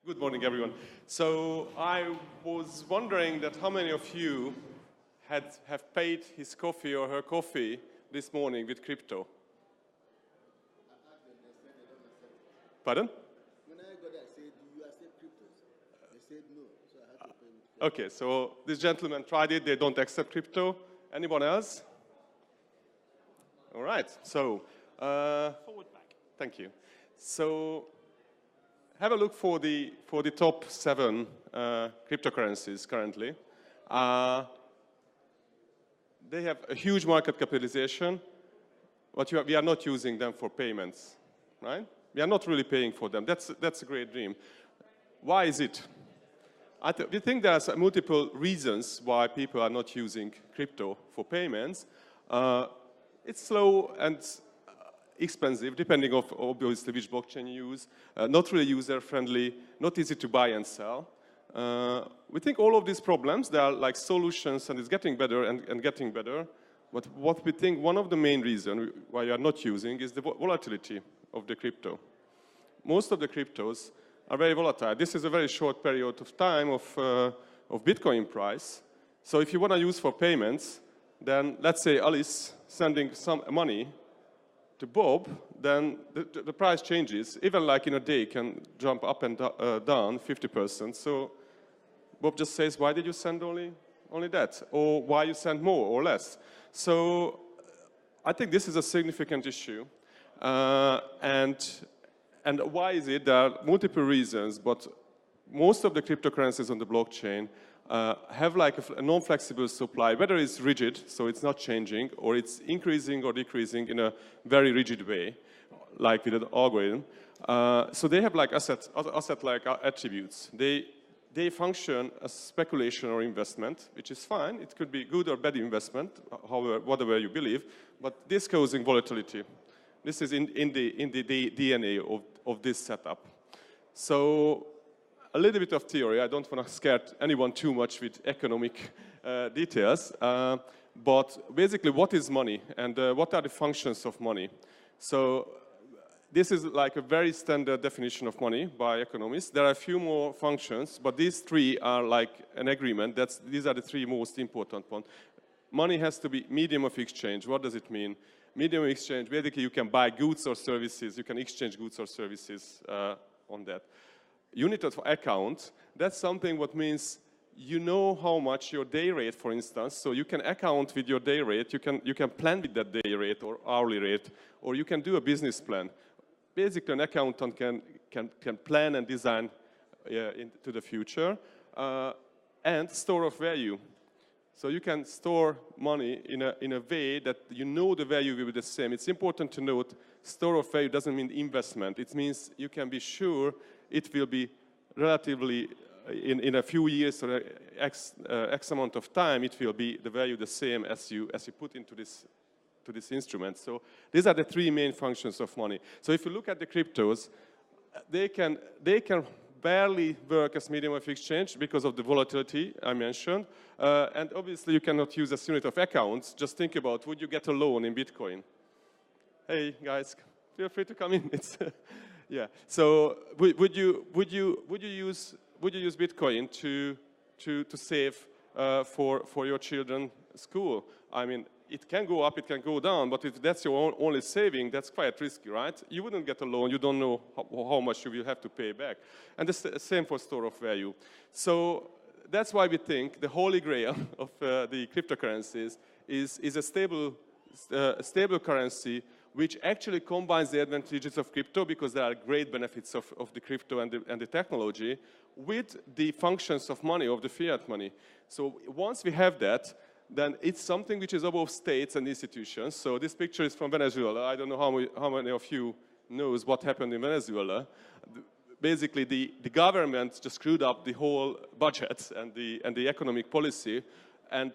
Good morning, everyone. So I was wondering that how many of you have paid his coffee or her coffee this morning with crypto? Pardon? When I got there, I said, do you accept cryptos? They said no, so I had to pay with crypto. Okay, so this gentleman tried it. They don't accept crypto. Anyone else? All right. So Forward back. thank you. So have a look for the top 7 cryptocurrencies currently. They have a huge market capitalization, but we are not using them for payments, right? We are not really paying for them. That's a great dream. Why is it? We think there's multiple reasons why people are not using crypto for payments. It's slow and expensive, depending on obviously which blockchain you use, not really user-friendly, not easy to buy and sell. We think all of these problems, they are like solutions and it's getting better and getting better. But what we think one of the main reasons why you are not using is the volatility of the crypto. Most of the cryptos are very volatile. This is a very short period of time of Bitcoin price. So if you want to use for payments, then let's say Alice sending some money to Bob, then the price changes. Even like in a day can jump up and down 50%. So Bob just says, why did you send only that? Or why you send more or less? So I think this is a significant issue. And why is it? There are multiple reasons, but most of the cryptocurrencies on the blockchain have like a non-flexible supply, whether it's rigid, so it's not changing, or it's increasing or decreasing in a very rigid way, like with an algorithm. So they have like asset-like attributes. They function as speculation or investment, which is fine. It could be good or bad investment, however, whatever you believe, but this causing volatility. This is in the DNA of this setup. So a little bit of theory. I don't want to scare anyone too much with economic details, but basically what is money and what are the functions of money? So this is like a very standard definition of money by economists. There are a few more functions, but these 3 are like an agreement. These are the 3 most important ones. Money has to be medium of exchange. What does it mean? Medium of exchange, basically you can buy goods or services. You can exchange goods or services on that. Unit of account, that's something what means you know how much your day rate, for instance, so you can account with your day rate, you can plan with that day rate or hourly rate, or you can do a business plan. Basically, an accountant can plan and design into the future, and store of value. So you can store money in a way that you know the value will be the same. It's important to note, store of value doesn't mean investment. It means you can be sure it will be relatively, in a few years or X amount of time, it will be the value the same as you put into this instrument. So these are the 3 main functions of money. So if you look at the cryptos, they can barely work as medium of exchange because of the volatility I mentioned. And obviously you cannot use as unit of accounts. Just think about, would you get a loan in Bitcoin? Hey guys, feel free to come in. It's yeah. So would you use Bitcoin to save for your children's school? I mean, it can go up, it can go down, but if that's your only saving, that's quite risky, right? You wouldn't get a loan, you don't know how much you will have to pay back. And the same for store of value. So that's why we think the holy grail of the cryptocurrencies is a stable currency which actually combines the advantages of crypto, because there are great benefits of the crypto and the technology, with the functions of money, of the fiat money. So once we have that, then it's something which is above states and institutions. So this picture is from Venezuela. I don't know how many of you knows what happened in Venezuela. Basically, the government just screwed up the whole budget and the economic policy, and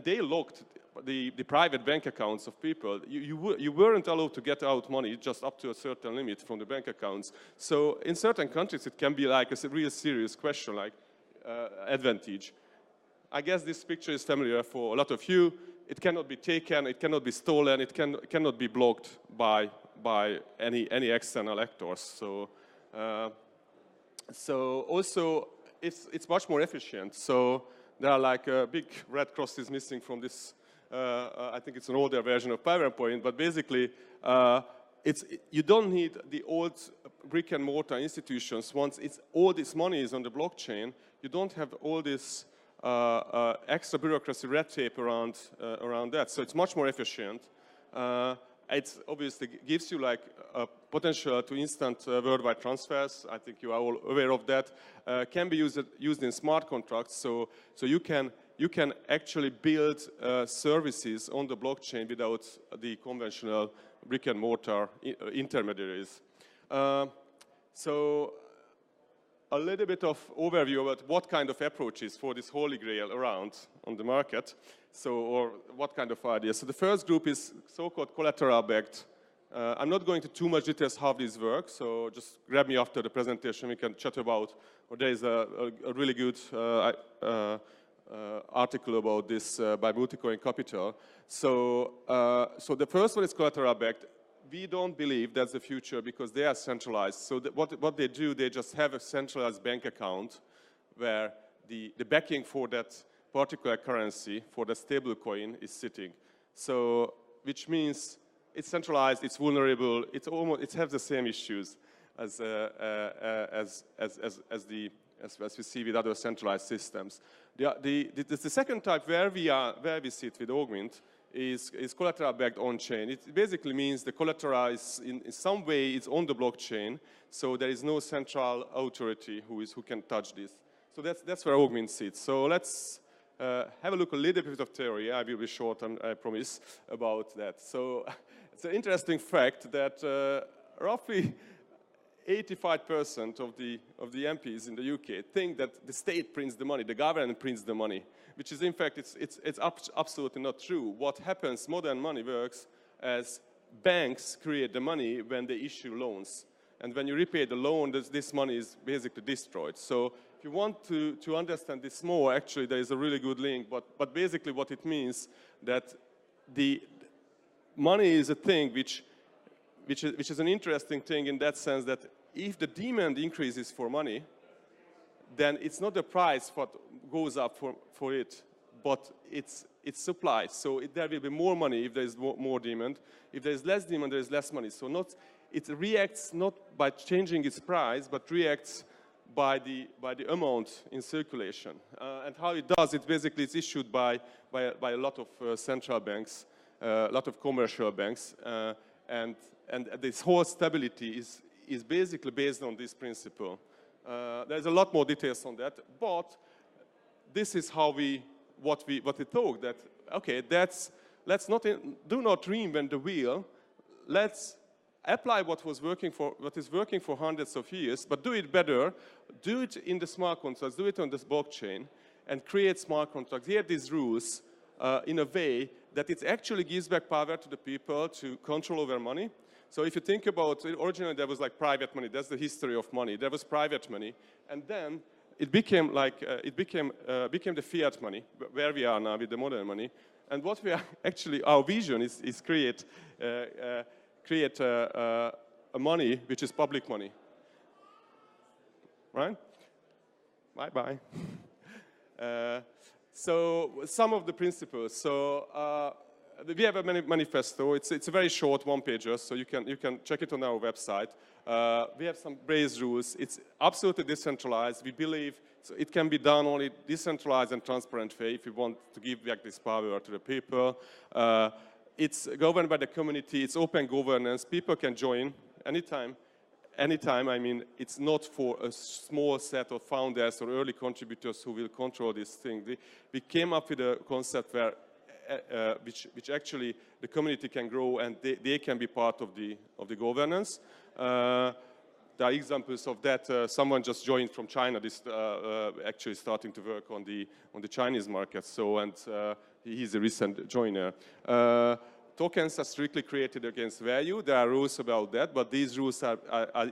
they locked the private bank accounts of people. You weren't allowed to get out money just up to a certain limit from the bank accounts. So in certain countries, it can be like a real serious question, like advantage. I guess this picture is familiar for a lot of you. It cannot be taken, it cannot be stolen, it cannot be blocked by any external actors. So So also, it's much more efficient. So there are like big red crosses missing from this. I think it's an older version of PowerPoint, but basically, you don't need the old brick and mortar institutions. Once all this money is on the blockchain, you don't have all this extra bureaucracy, red tape around that. So it's much more efficient. It obviously gives you like a potential to instant worldwide transfers. I think you are all aware of that. Can be used in smart contracts. So you can actually build services on the blockchain without the conventional brick and mortar intermediaries. So a little bit of overview about what kind of approaches for this holy grail around on the market. So, or what kind of ideas. So the first group is so-called collateral-backed. I'm not going into too much details how this works, so just grab me after the presentation, we can chat about, or there is a really good article about this by Multicoin Capital. So, so the first one is collateral-backed. We don't believe that's the future because they are centralized. So what they do, they just have a centralized bank account where the backing for that particular currency, for the stable coin, is sitting. So, which means it's centralized, it's vulnerable, it has the same issues as we see with other centralized systems. The second type where we sit with Augmint is collateral-backed on-chain. It basically means the collateral is in some way it's on the blockchain, so there is no central authority who can touch this. So that's where Augmint sits. So let's have a look a little bit of theory. I will be short, I promise, about that. So it's an interesting fact that roughly 85% of the MPs in the UK think that the state prints the money, the government prints the money, which is in fact, it's absolutely not true. What happens, modern money works as banks create the money when they issue loans. And when you repay the loan, this money is basically destroyed. So if you want to understand this more, actually there is a really good link, but basically what it means that the money is a thing which is an interesting thing in that sense that if the demand increases for money, then it's not the price what goes up for it, but it's supply. So there will be more money if there is more demand. If there is less demand, there is less money. So it reacts not by changing its price, but reacts by the amount in circulation. And how it does, it's issued by a lot of central banks, a lot of commercial banks, and this whole stability is basically based on this principle. There's a lot more details on that, but this is how what we thought that, okay, do not reinvent the wheel. Let's apply what is working for hundreds of years, but do it better. Do it in the smart contracts, do it on this blockchain, and create smart contracts. Here these rules in a way that it actually gives back power to the people to control over money. So if you think about it, originally there was like private money. That's the history of money. There was private money, and then it became like became the fiat money, where we are now with the modern money. And what we are actually, our vision is create a money which is public money, right? Bye-bye. So some of the principles. So we have a manifesto. It's a very short one-pager, so you can check it on our website. We have some base rules. It's absolutely decentralized. We believe it can be done only decentralized and transparent way if we want to give back this power to the people. It's governed by the community. It's open governance. People can join anytime. Anytime, I mean, it's not for a small set of founders or early contributors who will control this thing. We came up with a concept where, which actually the community can grow and they can be part of the governance. There are examples of that. Someone just joined from China. This actually starting to work on the Chinese market. So, and he's a recent joiner. Tokens are strictly created against value. There are rules about that, but these rules are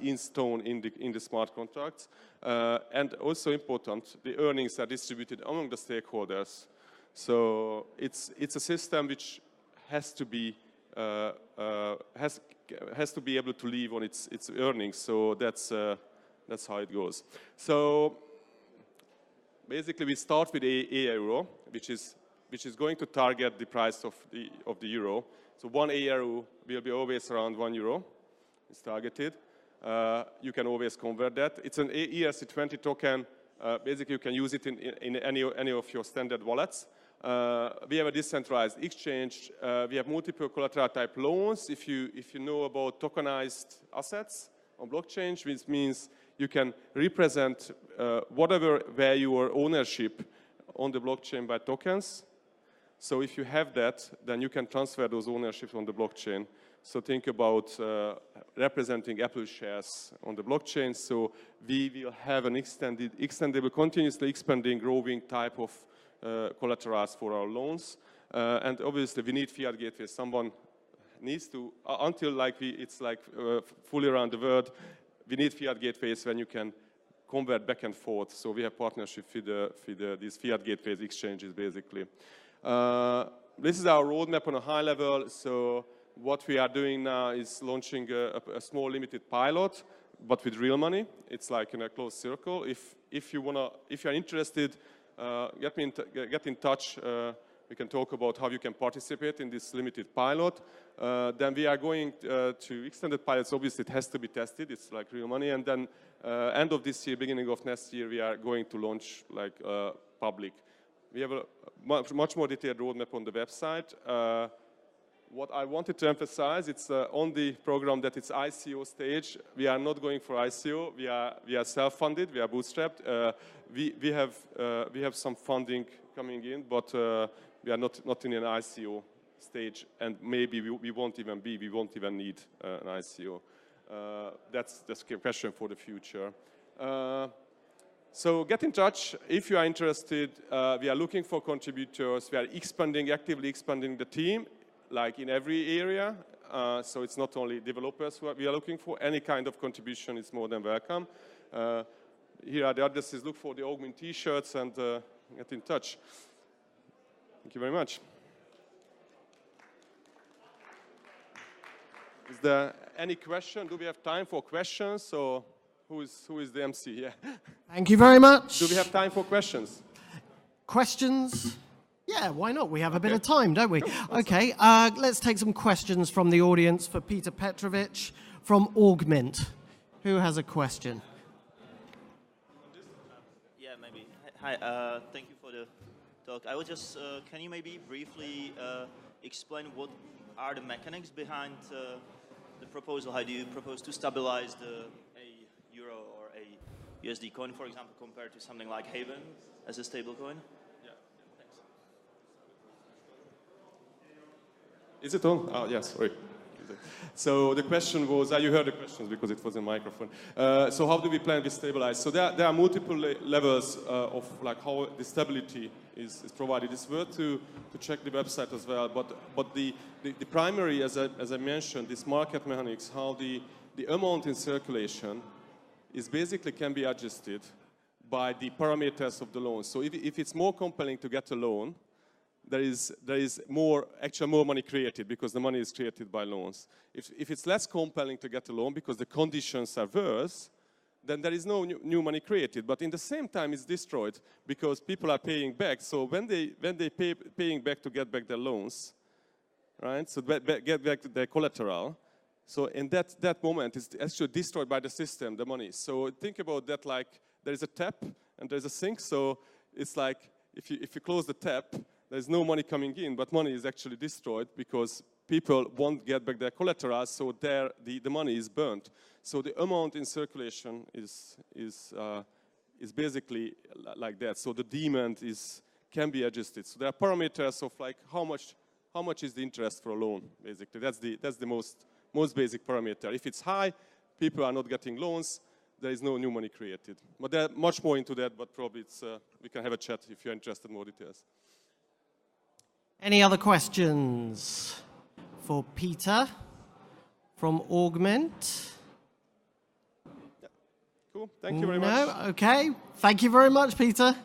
in stone in the smart contracts. And also important, the earnings are distributed among the stakeholders. So it's a system which has to be able to live on its earnings. So that's That's how it goes. So basically, we start with a euro, which is going to target the price of the euro. So 1 euro will be always around 1 euro. It's targeted. You can always convert that. It's an ERC20 token. Basically, you can use it in any of your standard wallets. We have a decentralized exchange. We have multiple collateral type loans. If you know about tokenized assets on blockchain, which means you can represent whatever value or ownership on the blockchain by tokens. So if you have that, then you can transfer those ownerships on the blockchain. So think about representing Apple shares on the blockchain. So we will have an extendable, continuously expanding, growing type of collaterals for our loans. And obviously, we need fiat gateways. Someone needs to, until it's fully around the world, we need fiat gateways when you can convert back and forth. So we have partnership with these fiat gateways exchanges, basically. This is our roadmap on a high level. So what we are doing now is launching a small limited pilot, but with real money. It's like in a closed circle. If you're interested, get in touch. We can talk about how you can participate in this limited pilot. Then we are going to extended pilots. Obviously, it has to be tested. It's like real money. And then end of this year, beginning of next year, we are going to launch like public. We have a much more detailed roadmap on the website. What I wanted to emphasize, it's on the program that it's ICO stage. We are not going for ICO. We are self-funded. We are bootstrapped. We have some funding coming in, but we are not in an ICO stage, and maybe we won't even need an ICO. That's a question for the future. So get in touch if you are interested. We are looking for contributors. We are actively expanding the team, like in every area. So it's not only developers we are looking for. Any kind of contribution is more than welcome. Here are the addresses. Look for the Augmint t-shirts and get in touch. Thank you very much. Is there any question? Do we have time for questions? Or who is the MC? Yeah. Thank you very much. Do we have time for questions? Questions? Yeah, why not? We have a bit of time, don't we? Okay, let's take some questions from the audience for Peter Petrovics from Augmint. Who has a question? Yeah, maybe. Hi, thank you for the talk. I was just, can you maybe briefly explain what are the mechanics behind the proposal? How do you propose to stabilize a euro or a USD coin, for example, compared to something like Haven as a stable coin? Yeah, thanks. Is it on? Oh, yes, sorry. So the question was, you heard the questions because it was a microphone. So how do we plan to stabilize? So there are multiple levels of like how the stability is provided. It's worth to check the website as well. But the primary, as I mentioned, this market mechanics, how the amount in circulation is basically can be adjusted by the parameters of the loan. So if it's more compelling to get a loan, there is more money created because the money is created by loans. If it's less compelling to get a loan because the conditions are worse, then there is no new money created. But in the same time, it's destroyed because people are paying back. So when they paying back to get back their loans, right? So get back their collateral. So in that moment, it's actually destroyed by the system, the money. So think about that like there is a tap and there's a sink. So it's like if you close the tap, there's no money coming in, but money is actually destroyed because people won't get back their collateral, so the money is burnt. So the amount in circulation is basically like that. So the demand can be adjusted. So there are parameters of like how much is the interest for a loan, basically. That's the most basic parameter. If it's high, people are not getting loans. There is no new money created. But there's much more into that, but probably we can have a chat if you're interested in more details. Any other questions for Peter from Augmint? Yeah. Cool. Thank you very much. No? Okay. Thank you very much, Peter.